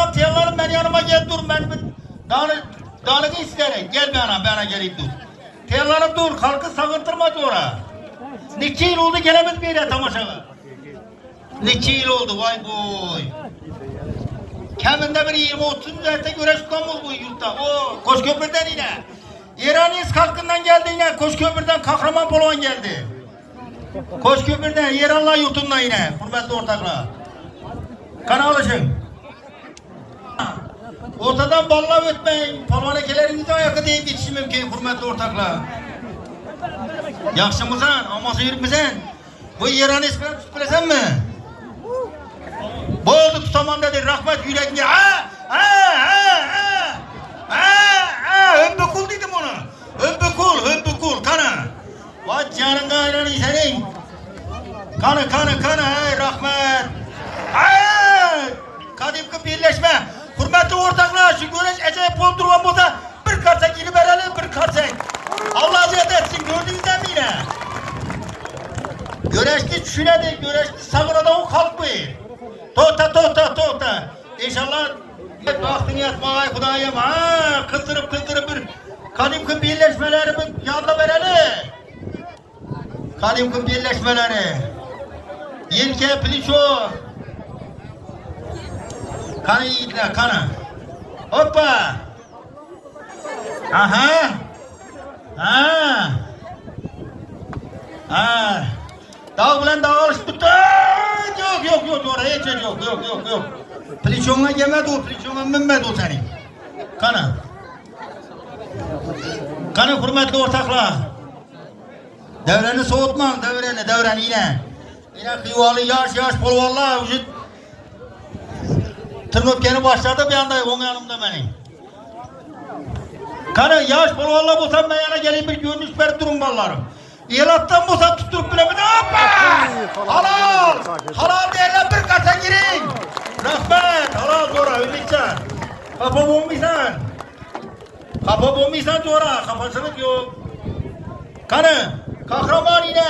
Tamam teyarlarım ben yanıma gel dur ben bir dalığı isterim. Gel bana gelip dur. Teyarlarım dur halkı sakıntırma sonra. Neçe yıl oldu gelemez bir yere tamaşaga. Neçe yıl oldu vay boy. Keminde bir 20-30 zerte göre İstanbul bu yurtta. O Koşköprü'den yine. İranis halkından geldi yine. Koşköprü'den Kahraman Polon geldi. Koşköprü'den İranlar yurtundan yine. Hürmetli ortaklar. Kana alışın. Ortadan balla ötmeyin. Polvanekelerinize ayakı deyip yetişim mümkün. Hürmetli ortaklar. Yaxşı mısın? Aması yürüp misin? Bu İranis ben tutmasam mı? Boğuldu tutamam dedi. Rahmet yüreğine. Ömbükul dedim onu. Ömbükul. Kana. Vay canın gayrını senin. Kanı. Rahmet. Kadimki birleşme. Hürmetli ortaklar. Şu güneş acayip oldurman olsa bir karsak ili verelim bir karsak. Allah aziyet etsin. Gördüğünüzden mi yine? Güneşli düşünedi. Güneşli sağırada o kalkmayı. Tota. İnşallah baktın yatmaya Kudayım. Kızdırıp bir kadimki birleşmelerimi yanına verelim. Kadimki birleşmeleri. Yelke Pliço. Kanı yiğitler kanı. Hoppa. Aha. Dağ bilen dağ alıştı. Yok. Oraya hiç yok. Pliçonga yemedi o. Pliçonga minmedi o senin. Kanı hürmetli ortaklar. Devreni soğutmam. Devreni yine. Yine kıyvalı yaş polvallah. Vücut. Tırmıpkeni başladı bir anda onun yanımda benim. Kanı yaş polvallah bulsam ben yana geleyim bir görünüş verip durun ballarım. İlattan bulsam tutturup bile hoppa! Halal değerler bir kasa girin. Rahmet. Halal sonra ümitcan. Kapı bulmuşsan sonra. Kapasını yok. Kanı. Kahraman yine.